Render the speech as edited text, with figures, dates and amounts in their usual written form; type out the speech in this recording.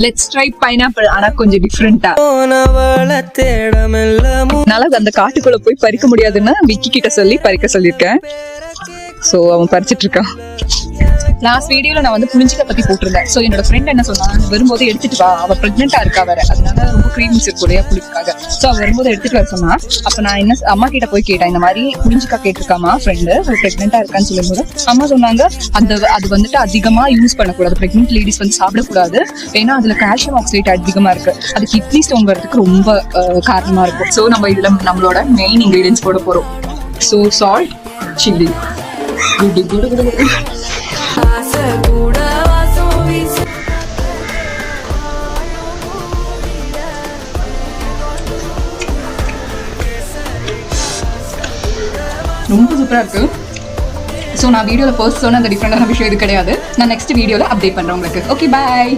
Let's try pineapple. ஆனா கொஞ்சம் டிஃப்ரெண்டா. நல்லா அந்த காட்டுக்குள்ள போய் பறிக்க முடியாதுன்னா விக்கி கிட்ட சொல்லி பறிக்க சொல்லியிருக்கேன். சோ அவன் பறிச்சிட்டு இருக்கான். லாஸ்ட் வீடியோல நான் வந்து புளிஞ்சிக்க பத்தி போட்டிருந்தேன். சோ என்னோட ஃப்ரெண்ட் என்ன சொன்னா, வரும்போது எடுத்துட்டு வா, அவ பிரெக்னெண்டா இருக்கா வேற, அதனால ரொம்ப கிரீம்ஸ் இருக்கும் இல்லையா புளிக்காக. சோ அவ வரும்போது எடுத்துட்டு வர சொன்னா. அப்ப நான் என்ன அம்மா கிட்ட போய் கேட்டேன், இந்த மாதிரி புளிஞ்சிக்கா கேட்டிருக்காமா ஃப்ரெண்டு, அவ பிரெக்னெண்டா இருக்கான்னு சொல்லும்போது அம்மா சொன்னாங்க அது வந்துட்டு அதிகமா யூஸ் பண்ணக்கூடாது, பிரெக்னென்ட் லேடிஸ் வந்து சாப்பிடக்கூடாது, ஏன்னா அதுல கால்சியம் ஆக்சைட் அதிகமா இருக்கு, அது கிட்னி ஸ்டோன் வரதுக்கு ரொம்ப காரணமா இருக்கும். சோ நம்ம இதுல நம்மளோட மெயின் இன்கிரீடியன்ஸ் போட போறோம். So salt, chilli. ரொம்ப சூப்பரா இருக்கு. ஸோ நான் வீடியோவில் போஸ்ட் சொன்ன அந்த டிஃப்ரெண்டான விஷயம் இது கிடையாது. நான் நெக்ஸ்ட் வீடியோவில் அப்டேட் பண்ணுறேன் உங்களுக்கு. ஓகே, பாய்.